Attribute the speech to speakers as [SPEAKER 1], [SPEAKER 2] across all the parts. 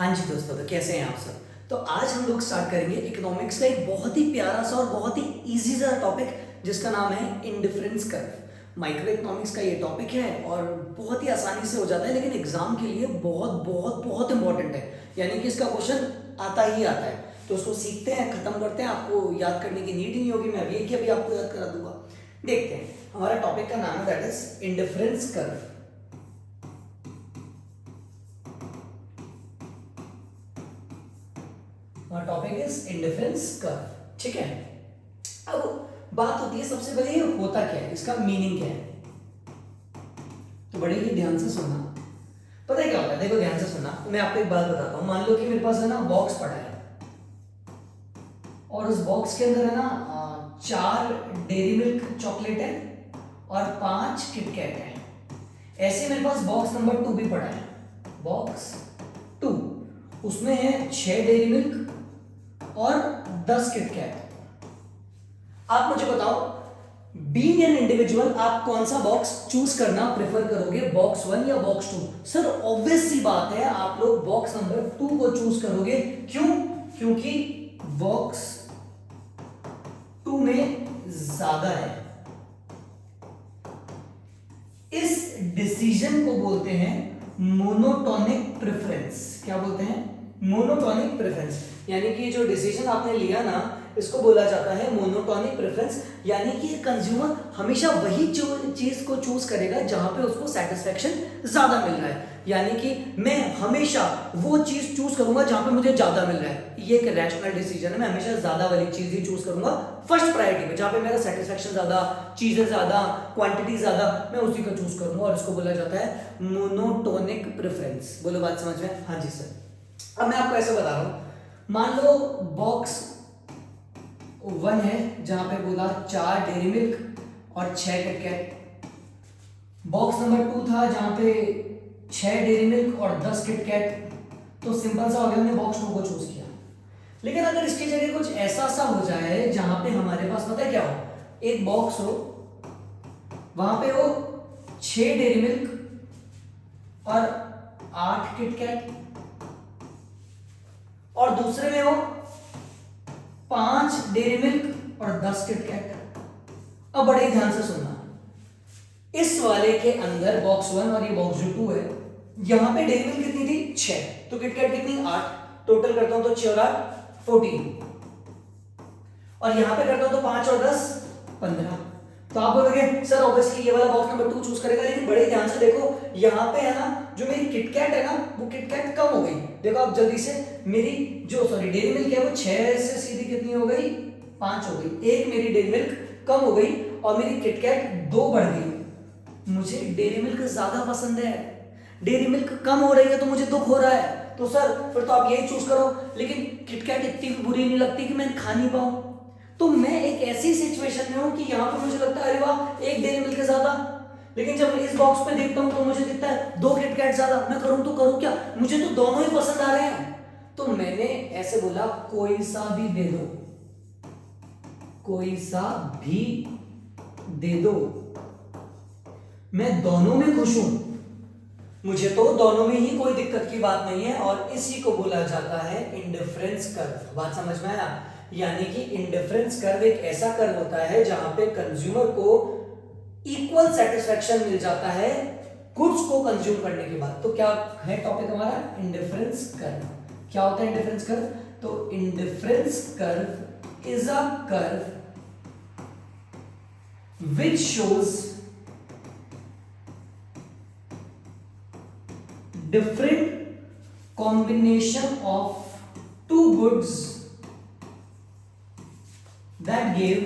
[SPEAKER 1] हाँ जी दोस्तों, तो कैसे हैं आप सब। तो आज हम लोग स्टार्ट करेंगे इकोनॉमिक्स का एक बहुत ही प्यारा सा और बहुत ही इजी सा टॉपिक जिसका नाम है इंडिफरेंस कर्व। माइक्रो इकोनॉमिक्स का ये टॉपिक है और बहुत ही आसानी से हो जाता है, लेकिन एग्जाम के लिए बहुत बहुत बहुत इंपॉर्टेंट है। यानी कि इसका क्वेश्चन आता ही आता है, तो उसको सीखते हैं, खत्म करते हैं। आपको याद करने की नीड ही नहीं होगी, मैं अभी एक अभी आपको याद करा दूंगा। देखते हैं, हमारा टॉपिक का नाम है that is indifference curve. Topic is indifference curve, ठीक है। अब बात होती है सबसे पहले ये होता क्या है, इसका मीनिंग क्या है। तो बड़े ही ध्यान से सुनना। पता है क्या होता है, देखो ध्यान से सुनना। तो मैं आपको एक बात बताता हूं। मान लो कि मेरे पास है ना बॉक्स पड़ा है और उस बॉक्स के अंदर है ना 4 डेयरी मिल्क चॉकलेट है और 5 किटकैट है। ऐसे मेरे पास बॉक्स नंबर 2 भी पड़ा है, बॉक्स 2, उसमें है 6 डेयरी मिल्क और 10 किटकैट। आप मुझे बताओ, बीइंग एन इंडिविजुअल आप कौन सा बॉक्स चूज करना प्रेफर करोगे, बॉक्स 1 या बॉक्स 2? सर ऑब्वियस सी बात है, आप लोग बॉक्स नंबर 2 को चूज करोगे। क्यों? क्योंकि बॉक्स 2 में ज्यादा है। इस डिसीजन को बोलते हैं मोनोटोनिक प्रेफरेंस। क्या बोलते हैं? Monotonic preference. यानी कि जो डिसीजन आपने लिया ना, इसको बोला जाता है मोनोटोनिक प्रेफरेंस। यानी कि कंज्यूमर हमेशा वही चीज को चूज करेगा जहां पे उसको सेटिस्फेक्शन ज्यादा मिल रहा है। यानी कि मैं हमेशा वो चीज चूज करूंगा जहां पे मुझे ज्यादा मिल रहा है। ये एक रैशनल डिसीजन है। मैं हमेशा ज्यादा वाली चीज ही चूज करूंगा फर्स्ट प्रायोरिटी पे, जहां पे मेरा सेटिस्फेक्शन ज्यादा, चीजें ज्यादा, क्वांटिटी ज्यादा, मैं उसी को चूज करूंगा और इसको बोला जाता है मोनोटोनिक प्रेफरेंस। बोलो बात समझ में? हाँ जी सर। अब मैं आपको ऐसे बता रहा हूं, मान लो बॉक्स 1 है जहां पे बोला 4 डेयरी मिल्क और 6 किटकैट। बॉक्स नंबर 2 था जहां पे 6 डेयरी मिल्क और 10 किटकैट। तो सिंपल सा हो गया, हमने बॉक्स 2 को चूज किया। लेकिन अगर इसकी जगह कुछ ऐसा सा हो जाए जहां पे हमारे पास पता है क्या हो, एक बॉक्स हो, वहां पे हो 6 डेयरी मिल्क और 8 किटकैट, और दूसरे में हो 5 डेयरी मिल्क और 10 किटकैट। अब बड़े ध्यान से सुनना, इस वाले के अंदर बॉक्स 1 और ये बॉक्स जो 2 है, यहां पे डेयरी मिल्क कितनी थी? 6, तो किटकैट कितनी? 8। टोटल करता हूं तो 6 और 8 14, और यहां पे करता हूं तो 5 और 10 15। तो आप बोलोगे सर ऑब्वियसली ये वाला बॉक्स नंबर 2 चूज करेगा, लेकिन बड़े ध्यान से देखो, यहां पे है ना जो मेरी किटकैट है ना, वो किटकैट कम हो गई। देखो आप जल्दी से, मेरी जो डेयरी मिल्क है वो 6 से सीधी कितनी हो गई? 5 हो गई। एक मेरी डेयरी मिल्क कम हो गई और मेरी किटकैट 2 बढ़ गई। मुझे डेयरी मिल्क ज्यादा पसंद है, डेयरी मिल्क कम हो रही है तो मुझे दुख हो रहा है। तो सर फिर तो आप यही चूज करो, लेकिन किटकैट इतनी बुरी नहीं लगती कि मैं खा नहीं पाऊं। तो मैं एक ऐसी सिचुएशन में हूं कि यहां पर मुझे लगता है अरे वाह, एक डेयरी मिल्क ज्यादा, लेकिन जब इस बॉक्स पे देखता हूं तो मुझे दिखता है 2 किटकैट ज्यादा। मैं करूं तो करूं क्या, मुझे तो दोनों ही पसंद आ रहे हैं। तो मैंने ऐसे बोला, कोई सा भी दे दो, कोई सा भी दे दो, मैं दोनों में खुश हूं, मुझे तो दोनों में ही कोई दिक्कत की बात नहीं है। और इसी को बोला जाता है इंडिफरेंस कर्व। बात समझ में आया? यानी कि इंडिफरेंस कर्व एक ऐसा कर्व होता है जहां पे कंज्यूमर को इक्वल सेटिस्फेक्शन मिल जाता है गुड्स को कंज्यूम करने के बाद। तो क्या है टॉपिक हमारा? Indifference curve. क्या होता है इंडिफरेंस कर्व? तो indifference curve is a curve which shows different combination of two goods that give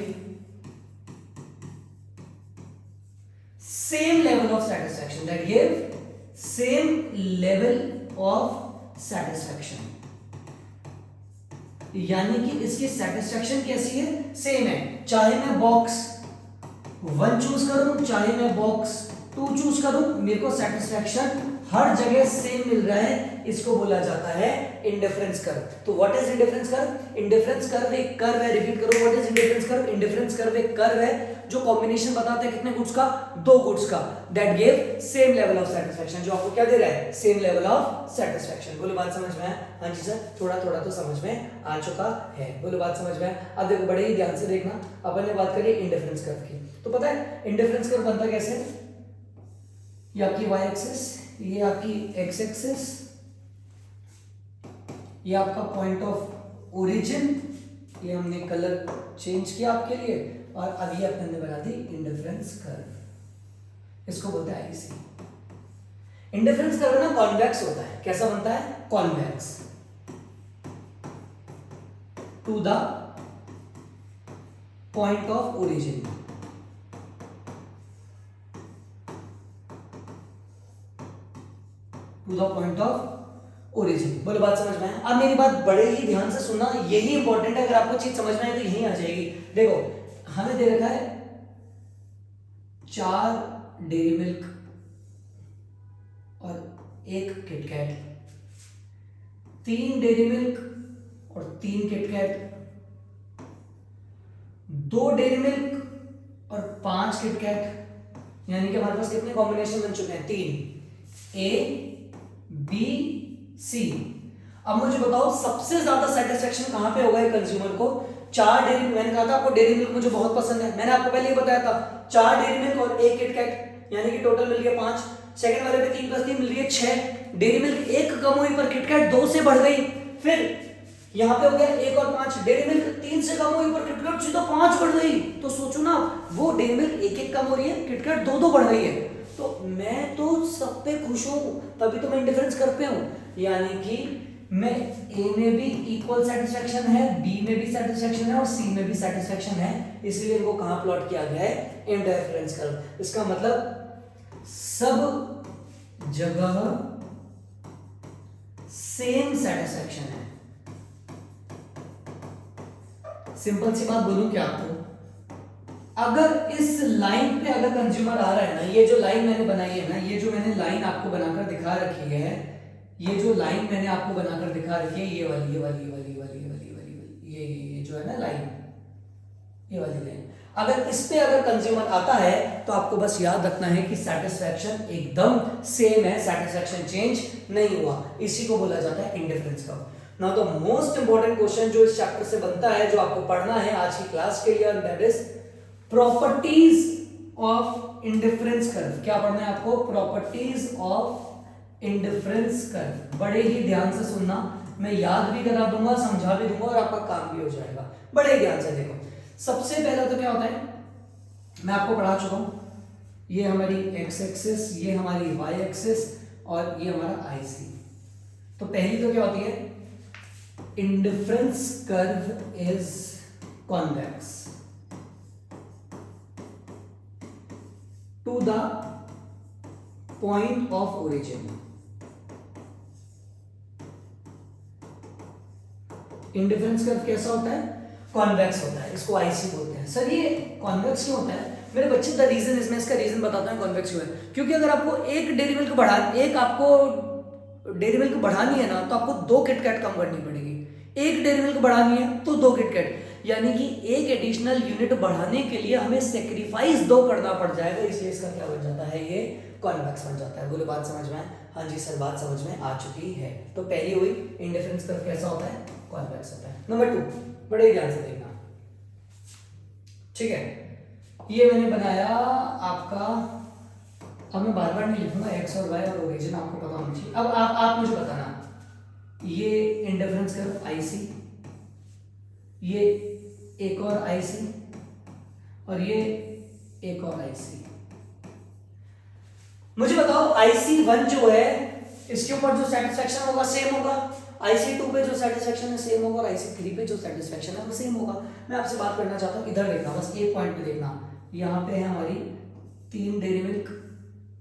[SPEAKER 1] same level of satisfaction, that give same level of satisfaction। यानी कि इसकी सेटिस्फेक्शन कैसी है? सेम है। चाहे मैं बॉक्स 1 चूज करूं, चाहे मैं बॉक्स 2 चूज करूं, मेरे को सेटिस्फेक्शन हर जगह सेम मिल रहा है। इसको बोला जाता है इंडिफरेंस कर्व। तो what is indifference curve? Indifference curve एक कर्व है, रिपीट करो, what is indifference curve? Indifference curve एक कर्व है जो कॉम्बिनेशन बताता है कितने गुड्स का? दो गुड्स का, that give same level of satisfaction, जो आपको क्या दे रहा है? Same level of satisfaction. बोलो बात समझ में है? हाँ जी सर, थोड़ा थोड़ा तो समझ में आ चुका है। बोलो बात समझ में है? अब देखो बड़े ही ध्यान से देखना, अपन ने बात करी इंडिफरेंस कर्व की, तो पता है इंडिफरेंस कर्व बनता कैसे? ये आपकी y एक्सिस, ये आपकी x एक्सिस, ये आपका पॉइंट ऑफ ओरिजिन, ये हमने कलर चेंज किया आपके लिए, और अब ये अपने बना दी इंडिफरेंस कर्व, इसको बोलते हैं आईसी। इंडिफरेंस कर्व ना कॉन्वेक्स होता है। कैसा बनता है? Convex to the point of origin. To the point of origin. बोलो बात समझ में है? अब मेरी बात बड़े ही ध्यान से सुनना, यही इंपॉर्टेंट है। अगर आपको चीज समझ में आए तो यही आ जाएगी। देखो हमें दे रखा है 4 डेयरी मिल्क और 1 किटकैट, 3 डेयरी मिल्क और 3 किटकैट, 2 डेयरी मिल्क और 5 किटकैट, यानी कि हमारे पास कितने कॉम्बिनेशन बन चुके हैं? 3, ए बी सी। अब मुझे बताओ सबसे ज्यादा सेटिस्फेक्शन कहां पे होगा कंज्यूमर को? 4 डेयरी, मैंने कहा था आपको डेयरी मिल्क मुझे बहुत पसंद है, मैंने आपको पहले ही बताया था 4 डेयरी मिल्क और 1 किटकैट, यानी कि टोटल मिल गया 5। सेकंड वाले पे 3 + 3 मिल रही है 6। डेयरी मिल्क 1 कम हुई पर किटकैट 2 से बढ़ गई। फिर यहां पे हो गया 1 और 5, डेयरी मिल्क 3 से कम हुई पर किटकैट सीधा 5 बढ़ गई। तो सोचो ना, वो डेयरी मिल्क 1 कम हो रही है, किटकैट 2 बढ़ गई है। तो मैं तो सब पे खुश हूं, तभी तो मैं इंडिफरेंस कर पे हूं। यानी कि मैं ए में भी इक्वल सेटिस्फेक्शन है, बी में भी सेटिस्फेक्शन है और सी में भी सेटिस्फेक्शन है, इसलिए इनको कहां प्लॉट किया गया है? Indifference curve. इसका मतलब सब जगह सेम सेटिस्फेक्शन है। सिंपल सी बात बोलूं क्या आपको? अगर इस लाइन पे अगर कंज्यूमर आ रहा है ना, ये जो लाइन मैंने बनाई है ना, ये जो मैंने लाइन आपको बनाकर दिखा रखी है, ये जो लाइन मैंने आपको बनाकर दिखा रखी है, ये वाली ये जो है ना लाइन, ये वाली लाइन, अगर इस पे अगर कंज्यूमर आता है तो आपको बस याद रखना है कि सेटिस्फैक्शन एकदम सेम है, सेटिस्फैक्शन चेंज नहीं हुआ। इसी को बोला जाता है indifference curve. Now the most important question जो इस चैप्टर से बनता है, जो आपको पढ़ना है आज की क्लास के लिए, that is properties of indifference curve. क्या पढ़ना है आपको? Properties of indifference curve. बड़े ही ध्यान से सुनना, मैं याद भी करा दूंगा, समझा भी दूंगा और आपका काम भी हो जाएगा। बड़े ध्यान से देखो। सबसे पहला तो क्या होता है, मैं आपको पढ़ा चुका हूं, ये हमारी एक्स एक्सिस, ये हमारी वाई एक्सिस और ये हमारा आई सी। तो पहली तो क्या होती है? Indifference curve is convex to the point of origin. Indifference curve कैसा होता है? कॉन्वेक्स होता है, इसको आईसी बोलते हैं। सर ये कॉन्वेक्स क्यों होता है मेरे बच्चे? द रीजन इसमें, इसका रीजन बताता हूं कॉन्वेक्स क्यों है। क्योंकि अगर आपको एक डेयरी मिल्क बढ़ानी है ना, तो आपको 2 किटकैट कम करनी पड़ेगी। एक डेयरी मिल्क बढ़ानी है तो 2 किटकैट, यानी कि एक एडिशनल यूनिट बढ़ाने के लिए हमें सेक्रीफाइस 2 करना पड़ जाएगा, इसलिए इसका क्या बन जाता है? ये कॉन्वेक्स बन जाता है। बोले बात समझ में? हाँ जी सर, बात समझ में आ चुकी है। तो पहली हुई इंडिफरेंस कर्व कैसा होता है? कॉन्वेक्स होता है। नंबर 2, बड़े ध्यान से देखना, ठीक है? ये मैंने बनाया आपका, अब मैं बार बार नहीं लिखूंगा, एक्स और वाई और ओरिजिन आपको पता होना चाहिए। अब आप मुझे बताना, ये इंडिफरेंस कर्व आईसी, ये एक और आईसी और ये एक और आईसी। मुझे बताओ IC1 जो है इसके ऊपर जो सेटिस्फेक्शन होगा सेम होगा, IC2 पे जो सेटिस्फेक्शन है सेम होगा और IC3 पे जो सेटिस्फेक्शन है वो सेम होगा। मैं आपसे बात करना चाहता हूँ, इधर देखना, बस एक पॉइंट पे देखना। यहाँ पे है हमारी 3 डेयरी मिल्क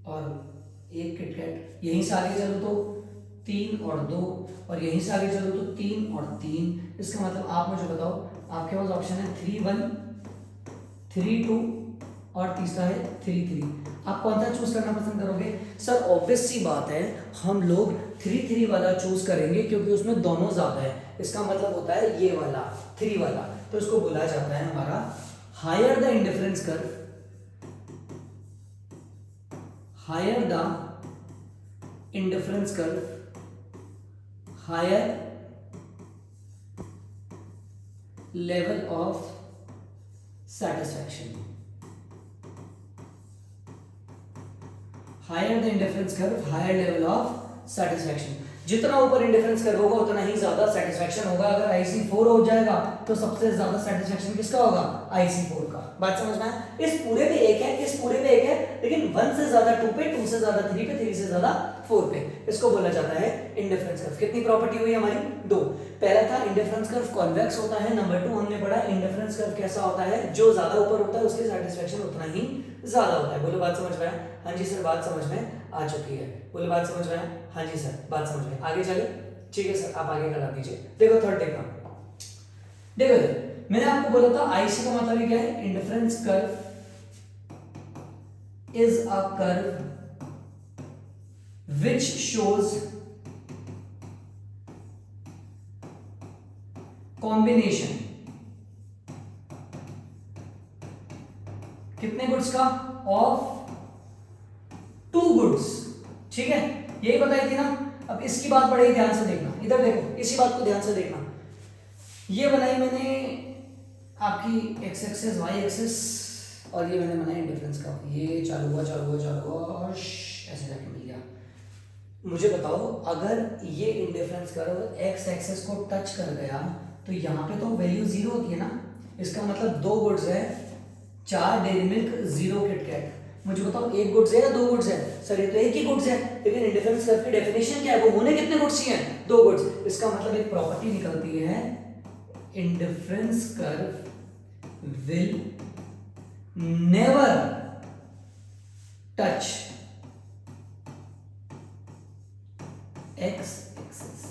[SPEAKER 1] और 1 किटकैट, यहीं से आगे चलो तो 3 और 2, और यहीं से आगे चलो तो 3 और 3। इसका मतलब आप मुझे बताओ, आपके पास ऑप्शन है 3 1, 3 2 और तीसरा है 3 3। आप कौन सा चूज करना पसंद करोगे? सर ऑब्वियस सी बात है, हम लोग 3 वाला चूज करेंगे क्योंकि उसमें दोनों ज्यादा है। इसका मतलब होता है ये वाला 3 वाला, तो इसको बोला जाता है हमारा higher the indifference curve, higher the indifference curve, higher level of satisfaction, higher the indifference curve, higher level of satisfaction। जितना ऊपर इंडिफरेंस कर्व होगा उतना ही ज्यादा सेटिस्फैक्शन होगा। अगर IC4 हो जाएगा तो सबसे ज्यादा सेटिस्फैक्शन किसका होगा? IC4 का। बात समझ में आया? इस पूरे में एक है, इस पूरे में एक है, लेकिन 1 से ज्यादा 2 पे, 2 से ज्यादा 3 पे, 3 से ज्यादा 4 पे। इसको बोला जाता है इंडिफरेंस कर्व। कितनी प्रॉपर्टी हुई हमारी? 2। पहला था इंडिफरेंस कर्व कॉन्वेक्स होता है, नंबर 2 हमने पढ़ा इंडिफरेंस कर्व कैसा होता है, जो ज्यादा ऊपर होता है उसकी सेटिस्फैक्शन उतना ही ज्यादा होता है। बोलो बात समझ में आया? हाँ जी सर बात समझ में आ चुकी है। बोलो बात समझ में आया? हाँ जी सर बात समझ में। आगे चले? ठीक है सर आप आगे करा दीजिए। देखो थर्ड टेक्निक, देखो मैंने आपको बोला था आईसी का मतलब क्या है? Indifference curve is a curve which shows combination कितने गुड्स का? Of 2 goods. ठीक है यही बताई थी ना। अब इसकी बात बड़े ध्यान से देखना, इधर देखो, इसी बात को ध्यान से देखना। ये बनाई मैंने आपकी एक्स एक्सेस, वाई एक्सेस, और ये मैंने बनाया इंडिफरेंस का। ये चालू हुआ चालू हुआ चालू हुआ और ऐसे जाके मिल गया। मुझे बताओ अगर ये इंडिफरेंस कर्व एक्स एक्सेस को टच कर गया तो यहाँ पे तो वैल्यू 0 होती है ना। इसका मतलब 2 गुड्स है, 4 डेयरी मिल्क, 0 किटकैट। मुझे बताओ 1 गुड्स है या 2 गुड्स है? सर ये तो एक ही गुड्स है, लेकिन इंडिफरेंस कर्व की डेफिनेशन क्या है? वो होने कितने गुड्स चाहिए? 2 गुड्स। इसका मतलब एक प्रॉपर्टी निकलती है, indifference curve will never touch x axis.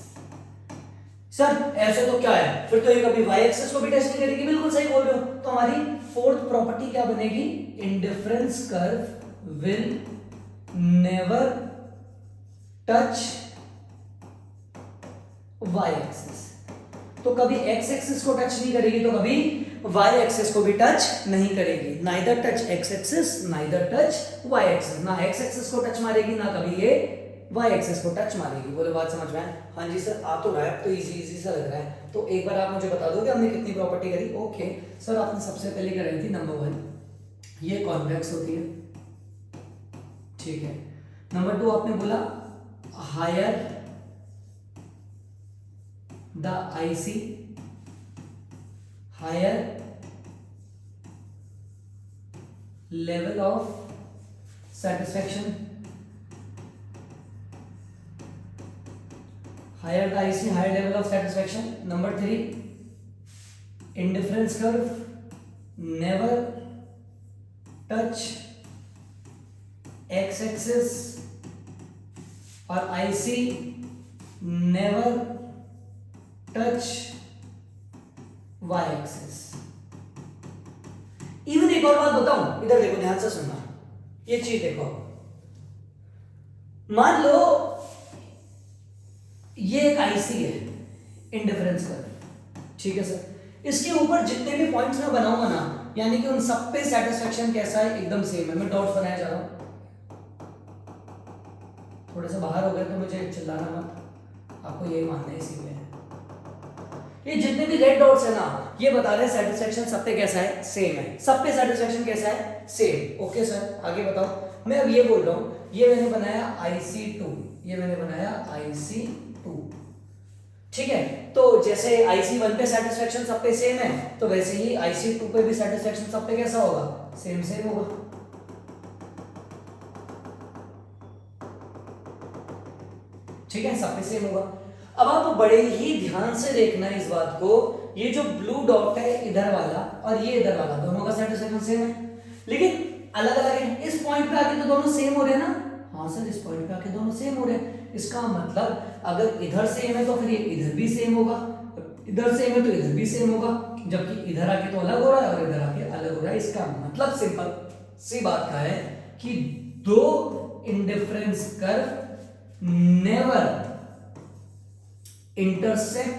[SPEAKER 1] Sir ऐसे तो क्या है, फिर तो ये कभी वाई एक्सेस को भी टच नहीं करेगी। बिल्कुल सही बोल रहे हो। तो हमारी फोर्थ प्रॉपर्टी क्या बनेगी? Indifference curve will never touch Y axis. तो कभी एक्स एक्सेस को टच नहीं करेगी तो कभी वाई एक्सेस को भी टच नहीं करेगी। Neither touch x axis neither touch Y axis. ना एक्स एक्सेस को टच मारेगी ना कभी ये वाई एक्सेस को टच मारेगी। बोले बात समझ में आए? हाँ जी सर आ तो रहा है, अब तो इजी इजी सा लग रहा है। तो एक बार आप मुझे बता दो कि हमने कितनी प्रॉपर्टी करी। ओके सर आपने सबसे पहले कराई थी नंबर 1, ये कॉन्वेक्स होती है। ठीक है। नंबर 2 आपने बोला higher the IC, higher level of satisfaction, higher the IC, higher level of satisfaction. Number 3, indifference curve never touch x axis और IC never touch y axis। Even एक और बात बताऊं, इधर देखो ध्यान से सुनना, ये चीज देखो। मान लो ये एक आईसी है इंडिफरेंस कर्व, ठीक है सर। इसके ऊपर जितने भी पॉइंट्स मैं बनाऊंगा ना, यानी कि उन सब पे सेटिस्फैक्शन कैसा है? एकदम सेम है। मैं डॉट्स बनाया जा रहा हूं, थोड़े से बाहर हो गए तो मुझे चिल्लाना मत, आपको यही मानना है। इसीलिए ये जितने भी रेड डॉट्स है ना, ये बता रहे हैं सेटिस्फैक्शन सब पे कैसा है? सेम है। सब पे सेटिस्फैक्शन कैसा है? सेम। ओके सर आगे बताओ। मैं अब ये बोल रहा हूं, ये मैंने बनाया IC2, ये मैंने बनाया IC2, ठीक है। तो जैसे IC1 पे सेटिस्फैक्शन सब पे सेम है, तो वैसे ही IC2 पे भी सेटिस्फैक्शन सब पे कैसा होगा? सेम सेम होगा। ठीक है सब पे सेम होगा। अब आप बड़े ही ध्यान से देखना इस बात को, ये जो ब्लू डॉट है इधर वाला और ये इधर वाला, दोनों का सेटिस्फैक्शन सेम है, लेकिन अलग अलग है। इस पॉइंट पे आके तो दोनों सेम हो रहे हैं ना। हाँ सर इस पॉइंट पे आके दोनों सेम हो रहे हैं। इसका मतलब अगर इधर सेम है तो फिर ये इधर भी सेम होगा, इधर सेम है तो इधर भी सेम होगा, जबकि इधर आके तो अलग हो रहा है और इधर आके अलग हो रहा है। इसका मतलब सिंपल सी बात का है कि दो indifference curve never intersect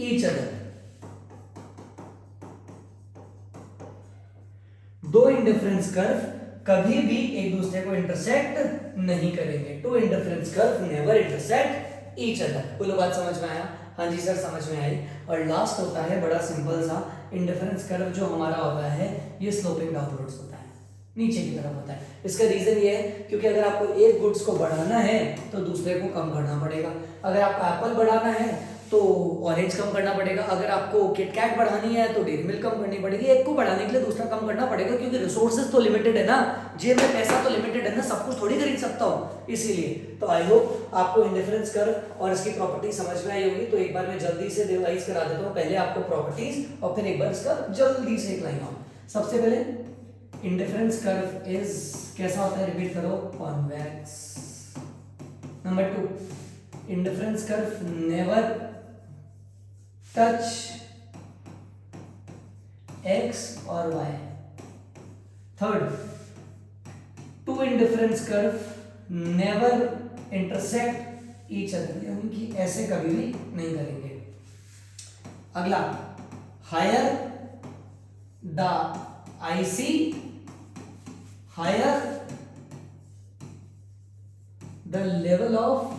[SPEAKER 1] each other, दो इंडिफरेंस कर्व कभी भी एक दूसरे को इंटरसेक्ट नहीं करेंगे। Two indifference curve never intersect each other. बोलो बात समझ में आया? हाँ जी सर समझ में आई। और लास्ट होता है बड़ा सिंपल सा इंडिफरेंस कर्व जो हमारा होता है ये स्लोपिंग डाउनवर्ड्स होता है, नीचे की तरफ होता है। इसका रीजन ये है क्योंकि अगर आपको एक गुड्स को बढ़ाना है तो दूसरे को कम करना पड़ेगा। अगर आपको एप्पल बढ़ाना है तो ऑरेंज कम करना पड़ेगा, अगर आपको किटकैट बढ़ानी है तो डेयरी मिल्क कम करनी पड़ेगी। एक को बढ़ाने के लिए दूसरा कम करना पड़ेगा क्योंकि रिसोर्सेज तो लिमिटेड है ना, जेब में पैसा तो लिमिटेड है ना, सब कुछ थोड़ी खरीद सकता हूँ इसीलिए। तो आई होप आपको इंडिफरेंस कर्व और इसकी प्रॉपर्टी समझ में आई होगी। तो एक बार मैं जल्दी से रिवाइज करा देता हूँ, पहले आपको प्रॉपर्टीज और फिर एक बार इसका जल्दी से एक लाइन आउट। सबसे पहले इंडिफरेंस कर्व इज कैसा होता है, रिपीट करो, convex. Number 2, indifference curve never touch x और y। Third, two indifference curve never intersect each other, यानी कि ऐसे कभी भी नहीं करेंगे। अगला, higher the IC higher the level of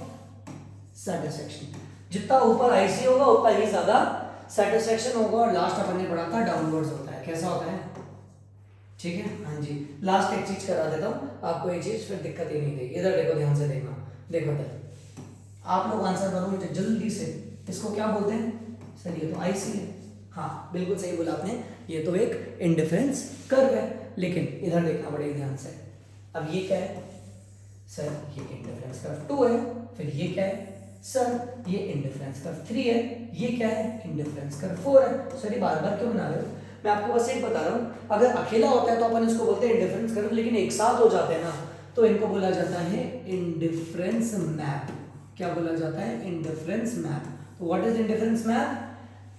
[SPEAKER 1] satisfaction, जितना ऊपर IC होगा उतना ही ज्यादा सेटिस्फेक्शन होगा। और लास्ट अपन ने पढ़ा था डाउनवर्ड्स होता है, कैसा होता है, ठीक है? हाँ जी, लास्ट एक चीज करा देता हूँ आपको, ये चीज फिर दिक्कत ही नहीं देगी। इधर देखो, ध्यान से देखना, देखो इधर, आप लोग आंसर करो मुझे जल्दी से। इसको क्या बोलते हैं सर? ये तो IC है। हाँ बिल्कुल सही बोला आपने, ये तो एक इंडिफरेंस कर्व है। लेकिन इधर देखना पड़ेगा ध्यान से। अब ये क्या है सर? ये इंडिफरेंस कर्व 2 है। फिर ये क्या है सर? ये इंडिफरेंस कर्व 3 है। ये क्या है? इंडिफरेंस कर्व 4 है। सर ये बार बार क्यों बना रहे हो? मैं आपको बस एक बता रहा हूँ, अगर अकेला होता है तो अपन इसको बोलते हैं इंडिफरेंस कर्व, लेकिन एक साथ हो जाते हैं ना तो इनको बोला जाता है इंडिफरेंस मैप। क्या बोला जाता है? Indifference map. तो what is indifference map?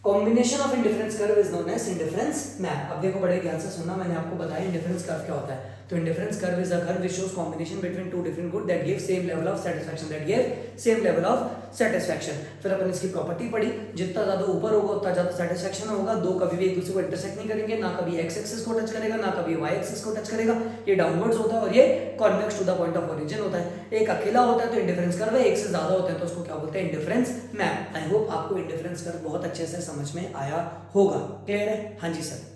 [SPEAKER 1] Combination of indifference curve is known as indifference map. अब देखो बड़े ध्यान से सुनना, मैंने आपको बताया इंडिफरेंस कर्व क्या होता है। तो indifference curve is a curve which shows combination between two different good that give same level of satisfaction, that give same level of satisfaction। फिर अपन इसकी प्रॉपर्टी पढ़ी, जितना ज्यादा ऊपर होगा उतना ज्यादा सेटिस्फेक्शन होगा। दो कभी भी एक दूसरे को इंटरसेक्ट नहीं करेंगे, ना कभी एक्स एक्सिस को टच करेगा ना कभी वाई एक्सिस को टच करेगा। ये डाउनवर्ड्स होता है और ये convex to the point of origin होता है। एक अकेला होता है तो इंडिफरेंस कर्व है, एक से ज्यादा होता है तो उसको क्या बोलते हैं? Indifference map. आई होप आपको इंडिफरेंस कर्व बहुत अच्छे से समझ में आया होगा। क्लियर है? हाँ जी सर।